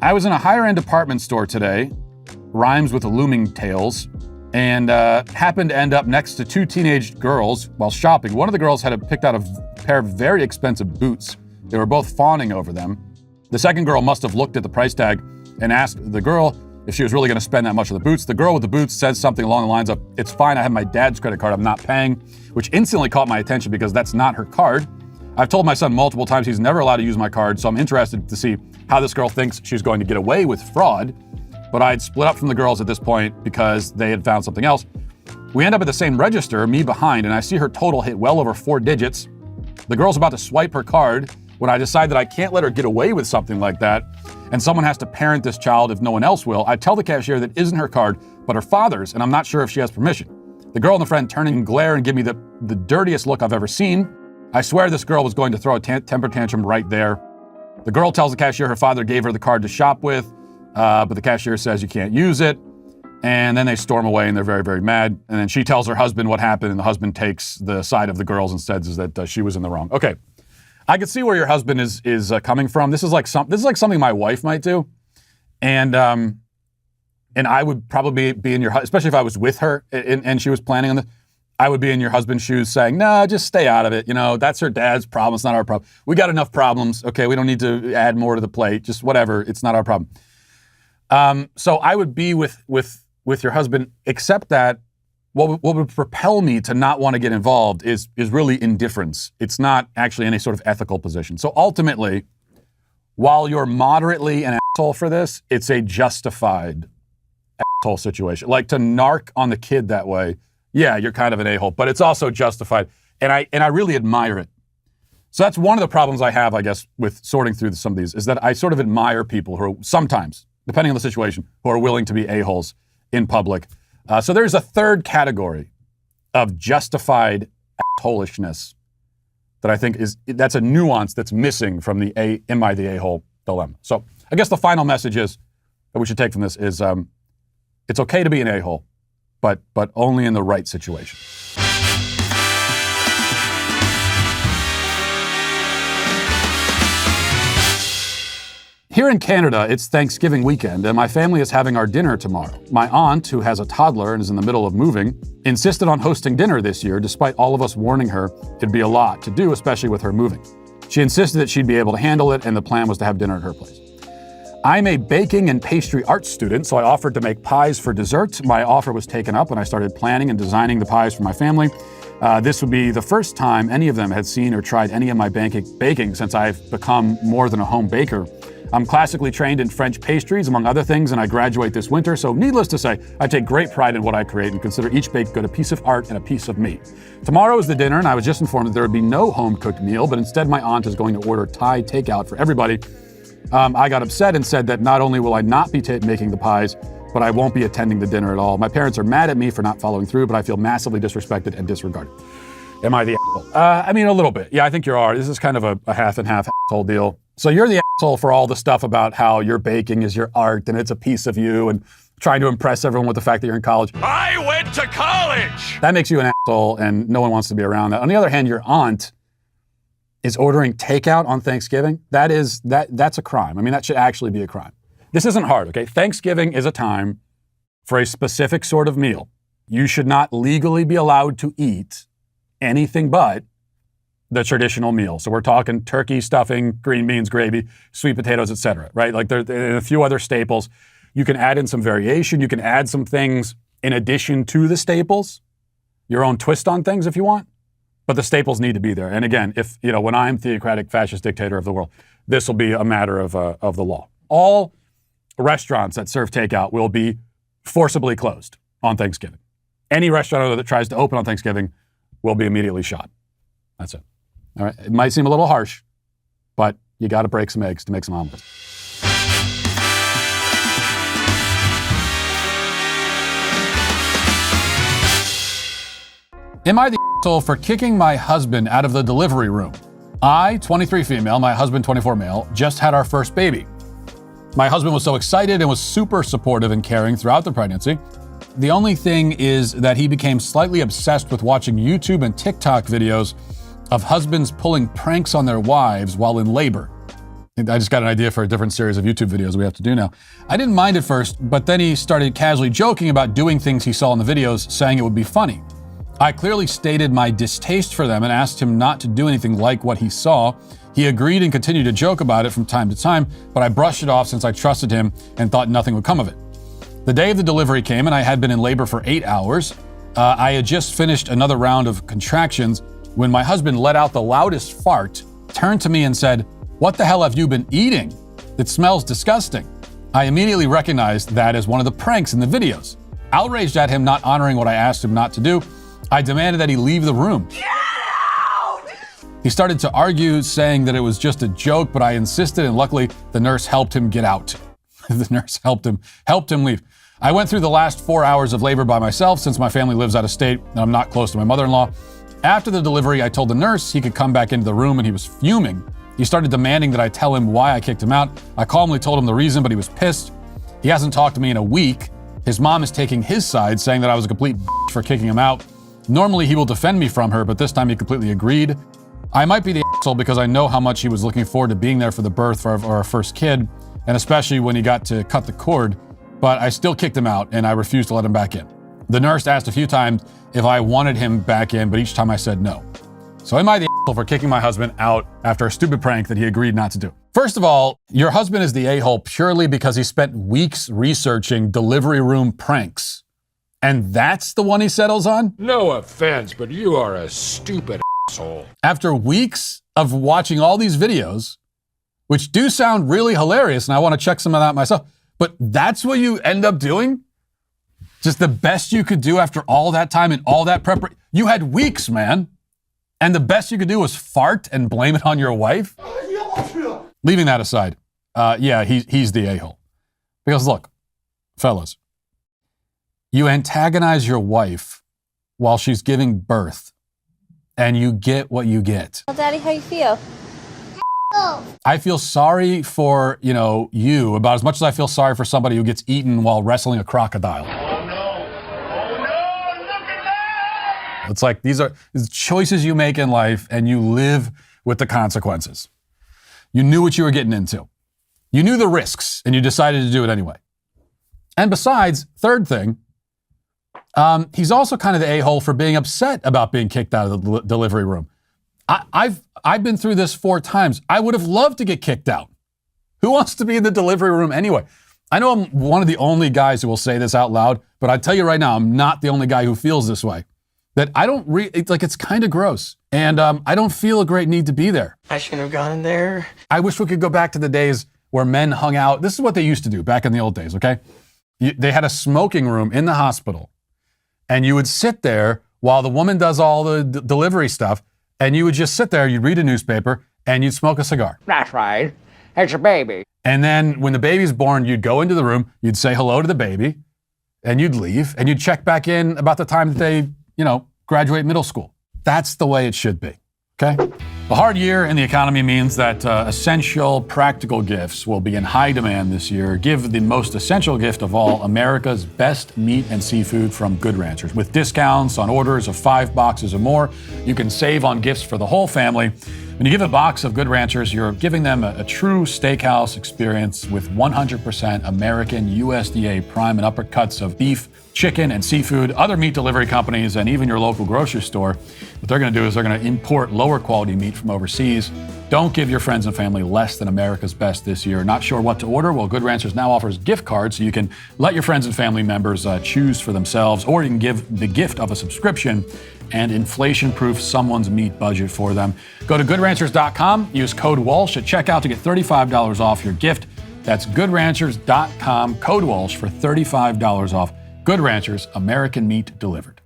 I was in a higher-end department store today, rhymes with looming tales, and happened to end up next to two teenage girls while shopping. One of the girls had picked out a pair of very expensive boots. They were both fawning over them. The second girl must have looked at the price tag and asked the girl if she was really going to spend that much on the boots. The girl with the boots says something along the lines of, "It's fine, I have my dad's credit card, I'm not paying," which instantly caught my attention because that's not her card. I've told my son multiple times he's never allowed to use my card, so I'm interested to see how this girl thinks she's going to get away with fraud. But I'd split up from the girls at this point because they had found something else. We end up at the same register, me behind, and I see her total hit well over 4 digits. The girl's about to swipe her card when I decide that I can't let her get away with something like that, and someone has to parent this child if no one else will. I tell the cashier that isn't her card, but her father's, and I'm not sure if she has permission. The girl and the friend turn and glare and give me the dirtiest look I've ever seen. I swear this girl was going to throw a temper tantrum right there. The girl tells the cashier her father gave her the card to shop with, but the cashier says you can't use it. And then they storm away and they're very, very mad. And then she tells her husband what happened, and the husband takes the side of the girls and says that she was in the wrong. Okay, I can see where your husband is coming from. This is like something my wife might do, and I would probably be in your, especially if I was with her and she was planning on this, I would be in your husband's shoes saying, "No, just stay out of it. You know, that's her dad's problem. It's not our problem. We got enough problems. Okay, we don't need to add more to the plate. Just whatever. It's not our problem." So I would be with your husband, except that what would propel me to not want to get involved is really indifference. It's not actually any sort of ethical position. So ultimately, while you're moderately an asshole for this, it's a justified asshole situation. Like to narc on the kid that way, yeah, you're kind of an a-hole, but it's also justified. And I really admire it. So that's one of the problems I have, I guess, with sorting through some of these, is that I sort of admire people who are sometimes, depending on the situation, who are willing to be a-holes in public. So there's a third category of justified holishness that I think that's a nuance that's missing from the am I the a-hole dilemma. So I guess the final message is that we should take from this is it's okay to be an a-hole, but only in the right situation. Here in Canada, it's Thanksgiving weekend, and my family is having our dinner tomorrow. My aunt, who has a toddler and is in the middle of moving, insisted on hosting dinner this year, despite all of us warning her it'd be a lot to do, especially with her moving. She insisted that she'd be able to handle it, and the plan was to have dinner at her place. I'm a baking and pastry arts student, so I offered to make pies for dessert. My offer was taken up, and I started planning and designing the pies for my family. This would be the first time any of them had seen or tried any of my baking since I've become more than a home baker. I'm classically trained in French pastries, among other things, and I graduate this winter, so needless to say, I take great pride in what I create and consider each baked good a piece of art and a piece of me. Tomorrow is the dinner, and I was just informed that there would be no home-cooked meal, but instead my aunt is going to order Thai takeout for everybody. I got upset and said that not only will I not be making the pies, but I won't be attending the dinner at all. My parents are mad at me for not following through, but I feel massively disrespected and disregarded. Am I the asshole? I mean, a little bit. Yeah, I think you are. This is kind of a half and half asshole deal. So you're the asshole for all the stuff about how your baking is your art and it's a piece of you and trying to impress everyone with the fact that you're in college. I went to college! That makes you an asshole and no one wants to be around that. On the other hand, your aunt is ordering takeout on Thanksgiving. That's a crime. I mean, that should actually be a crime. This isn't hard, okay? Thanksgiving is a time for a specific sort of meal. You should not legally be allowed to eat anything but the traditional meal. So we're talking turkey, stuffing, green beans, gravy, sweet potatoes, etc. Right? Like there are a few other staples. You can add in some variation. You can add some things in addition to the staples, your own twist on things if you want. But the staples need to be there. And again, when I'm theocratic fascist dictator of the world, this will be a matter of the law. All restaurants that serve takeout will be forcibly closed on Thanksgiving. Any restaurant that tries to open on Thanksgiving will be immediately shot. That's it. All right. It might seem a little harsh, but you got to break some eggs to make some omelets. Am I the asshole for kicking my husband out of the delivery room? I, 23 female, my husband, 24 male, just had our first baby. My husband was so excited and was super supportive and caring throughout the pregnancy. The only thing is that he became slightly obsessed with watching YouTube and TikTok videos of husbands pulling pranks on their wives while in labor. I just got an idea for a different series of YouTube videos we have to do now. I didn't mind at first, but then he started casually joking about doing things he saw in the videos, saying it would be funny. I clearly stated my distaste for them and asked him not to do anything like what he saw. He agreed and continued to joke about it from time to time, but I brushed it off since I trusted him and thought nothing would come of it. The day of the delivery came and I had been in labor for 8 hours. I had just finished another round of contractions when my husband let out the loudest fart, turned to me and said, "What the hell have you been eating? It smells disgusting." I immediately recognized that as one of the pranks in the videos. Outraged at him not honoring what I asked him not to do, I demanded that he leave the room. Get out! He started to argue, saying that it was just a joke, but I insisted, and luckily the nurse helped him get out. The nurse helped him leave. I went through the last 4 hours of labor by myself since my family lives out of state and I'm not close to my mother-in-law. After the delivery, I told the nurse he could come back into the room and he was fuming. He started demanding that I tell him why I kicked him out. I calmly told him the reason, but he was pissed. He hasn't talked to me in a week. His mom is taking his side, saying that I was a complete for kicking him out. Normally he will defend me from her, but this time he completely agreed. I might be the asshole because I know how much he was looking forward to being there for the birth of our first kid, and especially when he got to cut the cord, but I still kicked him out and I refused to let him back in. The nurse asked a few times if I wanted him back in, but each time I said no. So am I the asshole for kicking my husband out after a stupid prank that he agreed not to do? First of all, your husband is the a-hole purely because he spent weeks researching delivery room pranks. And that's the one he settles on? No offense, but you are a stupid asshole. After weeks of watching all these videos, which do sound really hilarious, and I want to check some of that myself, but that's what you end up doing? Just the best you could do after all that time and all that preparation? You had weeks, man. And the best you could do was fart and blame it on your wife? Leaving that aside, yeah, he's the a-hole. Because look, fellas, you antagonize your wife while she's giving birth, and you get what you get. Well, Daddy, how you feel? I feel sorry for, you about as much as I feel sorry for somebody who gets eaten while wrestling a crocodile. Oh no, look at that! It's like these are choices you make in life and you live with the consequences. You knew what you were getting into. You knew the risks and you decided to do it anyway. And besides, third thing, he's also kind of the a-hole for being upset about being kicked out of the delivery room. I've been through this 4 times. I would have loved to get kicked out. Who wants to be in the delivery room anyway? I know I'm one of the only guys who will say this out loud, but I tell you right now, I'm not the only guy who feels this way. That I don't it's kind of gross. And I don't feel a great need to be there. I shouldn't have gone in there. I wish we could go back to the days where men hung out. This is what they used to do back in the old days, okay? They had a smoking room in the hospital, and you would sit there while the woman does all the delivery stuff, and you would just sit there, you'd read a newspaper, and you'd smoke a cigar. That's right. It's a baby. And then when the baby's born, you'd go into the room, you'd say hello to the baby, and you'd leave, and you'd check back in about the time that they, graduate middle school. That's the way it should be, okay? A hard year in the economy means that essential, practical gifts will be in high demand this year. Give the most essential gift of all, America's best meat and seafood from Good Ranchers. With discounts on orders of 5 boxes or more, you can save on gifts for the whole family. When you give a box of Good Ranchers, you're giving them a true steakhouse experience with 100% American USDA prime and upper cuts of beef, chicken, and seafood. Other meat delivery companies and even your local grocery store, what they're going to do is they're going to import lower quality meat from overseas. Don't give your friends and family less than America's best this year. Not sure what to order? Well, Good Ranchers now offers gift cards so you can let your friends and family members choose for themselves, or you can give the gift of a subscription and inflation-proof someone's meat budget for them. Go to goodranchers.com, use code Walsh at checkout to get $35 off your gift. That's goodranchers.com, code Walsh for $35 off. Good Ranchers, American meat delivered.